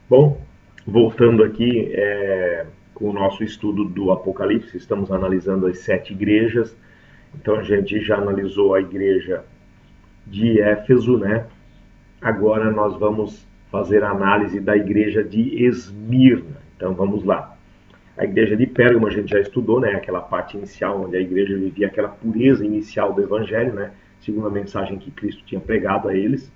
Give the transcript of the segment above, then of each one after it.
Bom, voltando aqui com o nosso estudo do Apocalipse, estamos analisando as 7 igrejas. Então a gente já analisou a igreja de Éfeso, né? Agora nós vamos fazer a análise da igreja de Esmirna. Então vamos lá. A igreja de Pérgamo a gente já estudou, né? Aquela parte inicial onde a igreja vivia aquela pureza inicial do evangelho, né? Segundo a mensagem que Cristo tinha pregado a eles.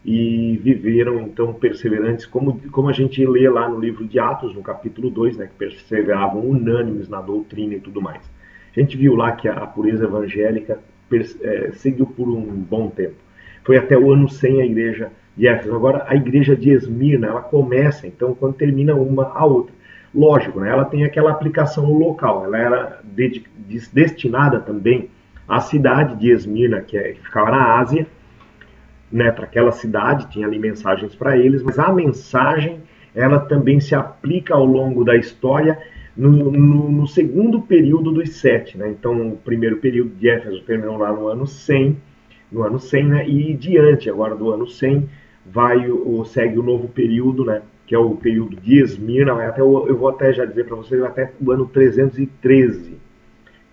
E viveram então perseverantes, como a gente lê lá no livro de Atos, no capítulo 2, né, que perseveravam unânimes na doutrina e tudo mais. A gente viu lá que a pureza evangélica seguiu por um bom tempo. Foi até o ano 100 a igreja de Éfeso. Agora, a igreja de Esmirna, ela começa, então, quando termina uma, a outra. Lógico, né, ela tem aquela aplicação local, ela era destinada também à cidade de Esmirna, que ficava na Ásia, né, para aquela cidade, tinha ali mensagens para eles, mas a mensagem ela também se aplica ao longo da história no segundo período dos 7. Né? Então, o primeiro período de Éfeso terminou lá no ano 100, né? E diante agora do ano 100 segue o novo período, né? Que é o período de Esmirna, eu vou até já dizer para vocês, até o ano 313.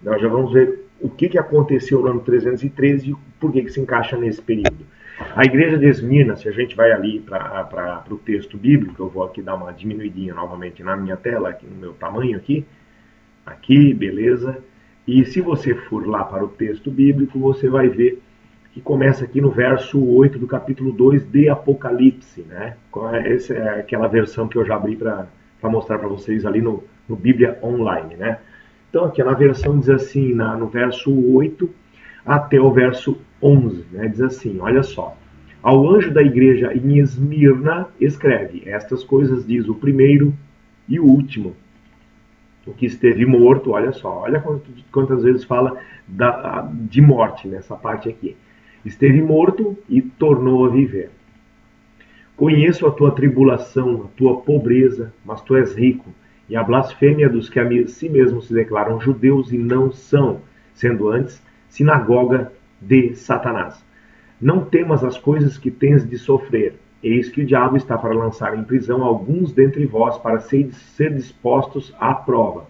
Nós já vamos ver o que aconteceu no ano 313 e por que se encaixa nesse período. A igreja de Esmirna, se a gente vai ali para o texto bíblico, eu vou aqui dar uma diminuidinha novamente na minha tela, aqui no meu tamanho aqui, beleza? E se você for lá para o texto bíblico, você vai ver que começa aqui no verso 8 do capítulo 2 de Apocalipse, né? Essa é aquela versão que eu já abri para mostrar para vocês ali no Bíblia Online, né? Então aqui na versão diz assim, no verso 8 até o verso 11, né? Diz assim, olha só. Ao anjo da igreja em Esmirna escreve, estas coisas diz o primeiro e o último, o que esteve morto, olha só, olha quantas vezes fala de morte nessa parte aqui. Esteve morto e tornou a viver. Conheço a tua tribulação, a tua pobreza, mas tu és rico, e a blasfêmia dos que a si mesmos se declaram judeus e não são, sendo antes sinagoga de Satanás. Não temas as coisas que tens de sofrer. Eis que o diabo está para lançar em prisão alguns dentre vós para ser dispostos à prova.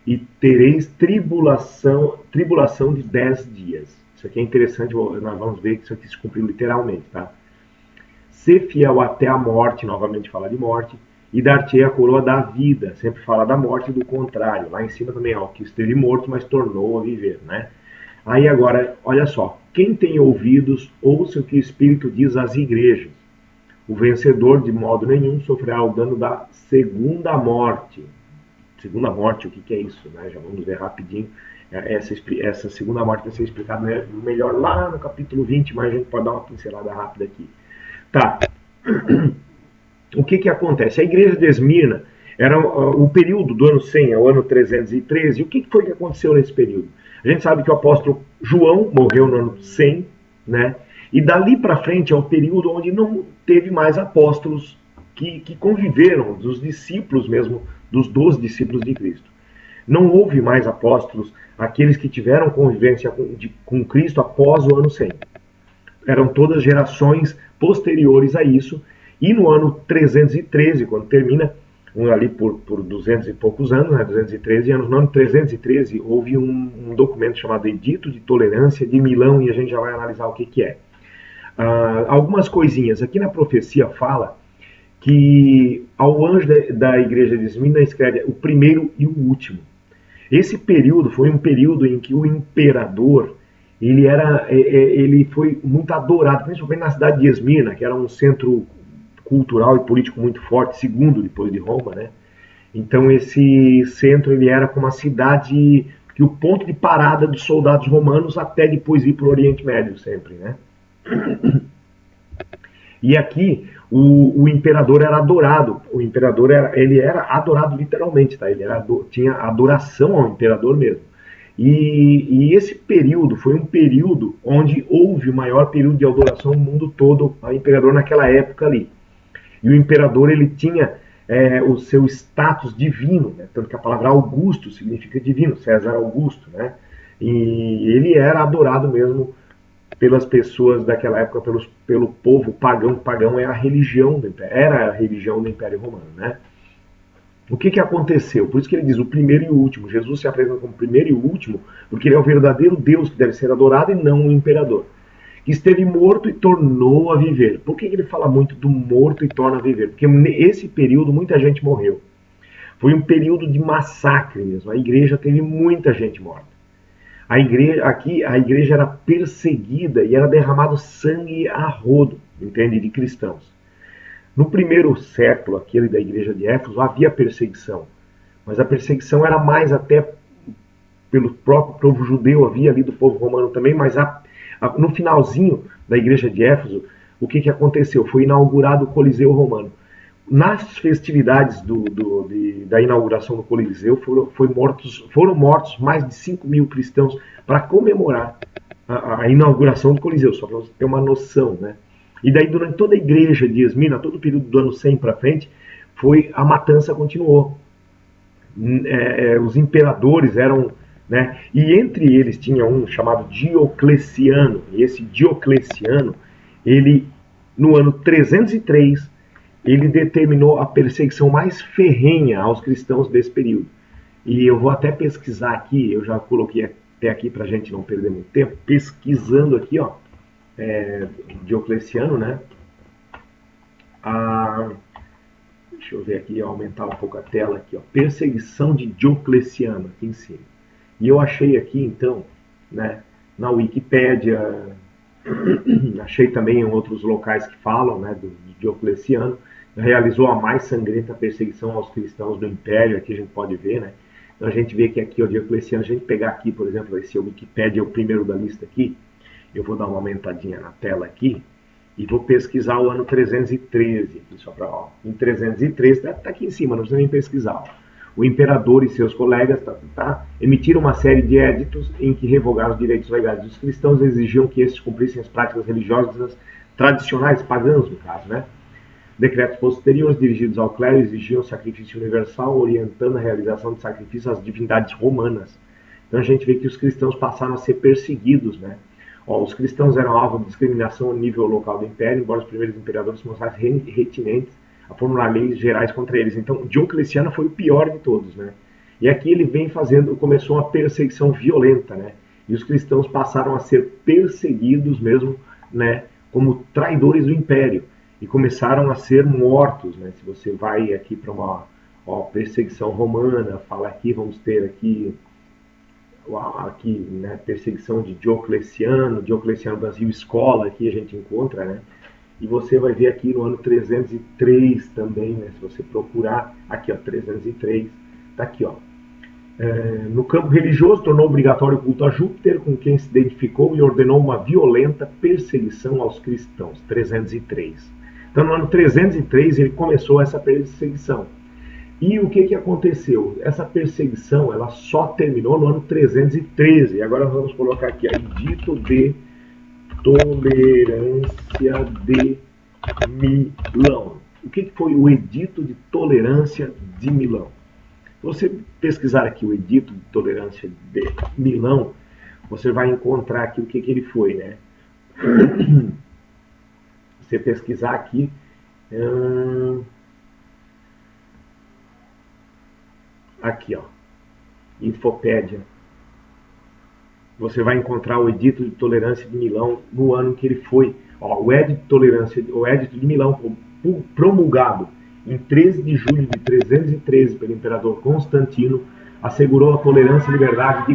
E tereis tribulação de 10 dias. Isso aqui é interessante, nós vamos ver que isso aqui se cumpriu literalmente, tá? Ser fiel até a morte, novamente fala de morte, e dar-te a coroa da vida, sempre fala da morte do contrário. Lá em cima também, ó, que esteve morto, mas tornou a viver, né? Aí agora, olha só, quem tem ouvidos, ouça o que o Espírito diz às igrejas. O vencedor, de modo nenhum, sofrerá o dano da segunda morte. Segunda morte, o que é isso? Né? Já vamos ver rapidinho. Essa segunda morte vai ser explicada melhor lá no capítulo 20, mas a gente pode dar uma pincelada rápida aqui. Tá. O que acontece? A igreja de Esmirna era o período do ano 100 ao ano 313. O que foi que aconteceu nesse período? A gente sabe que o apóstolo João morreu no ano 100, né? E dali para frente é o período onde não teve mais apóstolos que conviveram, dos discípulos mesmo, dos 12 discípulos de Cristo. Não houve mais apóstolos, aqueles que tiveram convivência com Cristo após o ano 100. Eram todas gerações posteriores a isso. E no ano 313, quando termina, ali por 200 e poucos anos, né, 213 anos, no ano 313 houve um documento chamado Edito de Tolerância de Milão, e a gente já vai analisar o que é. Algumas coisinhas. Aqui na profecia fala que ao anjo da igreja de Esmirna escreve o primeiro e o último. Esse período foi um período em que o imperador ele foi muito adorado, principalmente na cidade de Esmirna, que era um centro cultural e político muito forte, segundo depois de Roma, né? Então esse centro ele era como a cidade, que o ponto de parada dos soldados romanos até depois ir para o Oriente Médio sempre, né? E aqui o imperador era adorado. O imperador ele era adorado literalmente, tá? Tinha adoração ao imperador mesmo. E esse período foi um período onde houve o maior período de adoração no mundo todo ao imperador naquela época ali. E o imperador ele tinha o seu status divino, né? Tanto que a palavra Augusto significa divino, César Augusto, né? E ele era adorado mesmo pelas pessoas daquela época, pelo povo pagão. Pagão é a religião do Império, era a religião do Império Romano, né? O que aconteceu? Por isso que ele diz o primeiro e o último. Jesus se apresenta como primeiro e o último, porque ele é o verdadeiro Deus que deve ser adorado e não o imperador. Que esteve morto e tornou a viver. Por que ele fala muito do morto e torna a viver? Porque nesse período muita gente morreu. Foi um período de massacre mesmo. A igreja teve muita gente morta. A igreja era perseguida e era derramado sangue a rodo, entende, de cristãos. No primeiro século, aquele da igreja de Éfeso, havia perseguição. Mas a perseguição era mais até pelo próprio povo judeu, havia ali do povo romano também, mas no finalzinho da igreja de Éfeso, o que aconteceu? Foi inaugurado o Coliseu Romano. Nas festividades da inauguração do Coliseu foram mortos mais de 5.000 cristãos para comemorar a inauguração do Coliseu, só para você ter uma noção, né? E daí durante toda a igreja de Esmina, todo o período do ano 100 para frente, a matança continuou. Os imperadores eram, né? E entre eles tinha um chamado Diocleciano, e esse Diocleciano, ele no ano 303, ele determinou a perseguição mais ferrenha aos cristãos desse período. E eu vou até pesquisar aqui, eu já coloquei até aqui para a gente não perder muito tempo, pesquisando aqui, ó, Diocleciano, né? Deixa eu ver aqui, aumentar um pouco a tela aqui, ó, perseguição de Diocleciano, aqui em cima. E eu achei aqui, então, né, na Wikipédia, achei também em outros locais que falam, né, do Diocleciano, realizou a mais sangrenta perseguição aos cristãos do Império, aqui a gente pode ver, né? Então a gente vê que aqui o Diocleciano, a gente pegar aqui, por exemplo, esse Wikipédia é o primeiro da lista aqui, eu vou dar uma aumentadinha na tela aqui, e vou pesquisar o ano 313, aqui só para, ó, em 313, tá aqui em cima, não precisa nem pesquisar, ó. O imperador e seus colegas emitiram uma série de éditos em que revogaram os direitos legais dos cristãos e exigiam que estes cumprissem as práticas religiosas tradicionais, pagãs no caso, né? Decretos posteriores dirigidos ao clero exigiam sacrifício universal, orientando a realização de sacrifícios às divindades romanas. Então a gente vê que os cristãos passaram a ser perseguidos, né? Os cristãos eram alvo de discriminação a nível local do império, embora os primeiros imperadores se mostrassem retinentes a formular leis gerais contra eles. Então Diocleciano foi o pior de todos, né? E aqui ele começou uma perseguição violenta, né? E os cristãos passaram a ser perseguidos mesmo, né, como traidores do império. E começaram a ser mortos, né? Se você vai aqui para uma perseguição romana, fala aqui, vamos ter aqui, né, perseguição de Diocleciano Brasil Escola, aqui a gente encontra, né? E você vai ver aqui no ano 303 também, né? Se você procurar, aqui ó, 303, tá aqui ó. No campo religioso, tornou obrigatório o culto a Júpiter, com quem se identificou, e ordenou uma violenta perseguição aos cristãos, 303. Então no ano 303 ele começou essa perseguição. E o que aconteceu? Essa perseguição ela só terminou no ano 313. E agora nós vamos colocar aqui, Edito de Tolerância de Milão. O que foi o Edito de Tolerância de Milão? Se você pesquisar aqui o Edito de Tolerância de Milão, você vai encontrar aqui o que ele foi, né? Você pesquisar aqui, aqui ó, Infopédia, você vai encontrar o Edito de Tolerância de Milão no ano que ele foi. Ó, o Edito de Milão promulgado em 13 de julho de 313 pelo imperador Constantino, assegurou a tolerância e liberdade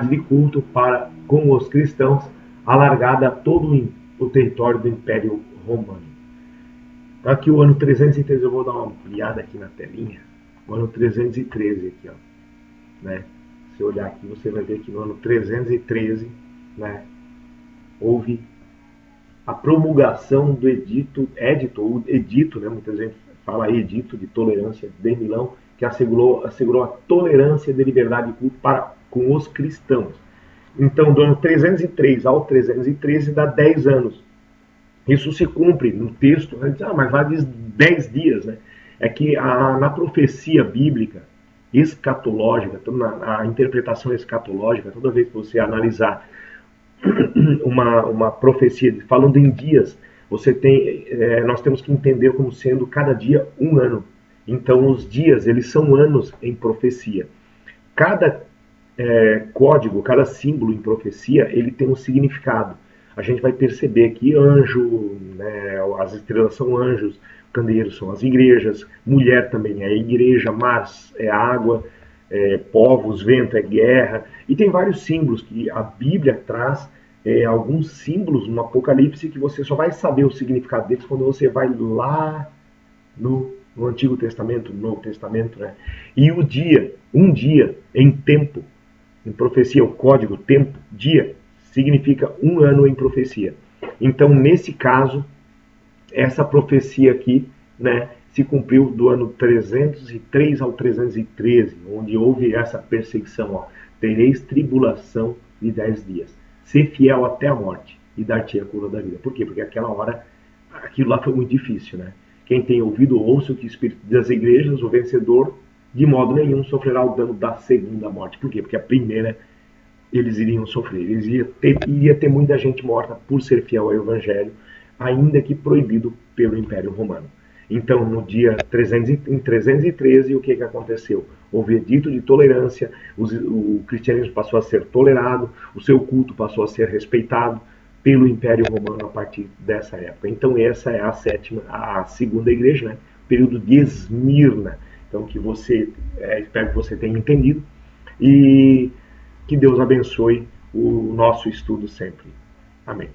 de culto para com os cristãos, alargada a todo o território do Império Romano. Então, aqui o ano 313, eu vou dar uma ampliada aqui na telinha. O ano 313 aqui, ó, né? Se olhar aqui, você vai ver que no ano 313, né, houve a promulgação do edito, né, muita gente fala Edito de Tolerância de Milão, que assegurou a tolerância de liberdade de culto para com os cristãos. Então, do ano 303 ao 313 dá 10 anos. Isso se cumpre no texto, né? Mas vai de 10 dias, né? É que na profecia bíblica escatológica, na interpretação escatológica, toda vez que você analisar uma profecia, falando em dias, nós temos que entender como sendo cada dia um ano. Então os dias, eles são anos em profecia. Cada código, cada símbolo em profecia, ele tem um significado. A gente vai perceber que anjo, né, as estrelas são anjos, candeeiros são as igrejas, mulher também é a igreja, mar é água, povos, vento é guerra, e tem vários símbolos que a Bíblia traz, alguns símbolos no Apocalipse que você só vai saber o significado deles quando você vai lá no Antigo Testamento, no Novo Testamento, né? E o dia, um dia em tempo, em profecia, o código tempo, dia, significa um ano em profecia. Então, nesse caso, essa profecia aqui, né, se cumpriu do ano 303 ao 313, onde houve essa perseguição. Ó, tereis tribulação de 10 dias. Ser fiel até a morte e dar-te a coroa da vida. Por quê? Porque aquela hora, aquilo lá foi muito difícil, né? Quem tem ouvido, ouça o que o Espírito das igrejas, o vencedor, de modo nenhum sofrerá o dano da segunda morte. Por quê? Porque a primeira eles iriam sofrer. Iria ter muita gente morta por ser fiel ao Evangelho, ainda que proibido pelo Império Romano. Então, no dia 313, o que aconteceu? Houve edito de tolerância, o cristianismo passou a ser tolerado, o seu culto passou a ser respeitado pelo Império Romano a partir dessa época. Então, essa é a segunda igreja, né? Período de Esmirna. Então, espero que você tenha entendido e que Deus abençoe o nosso estudo sempre. Amém.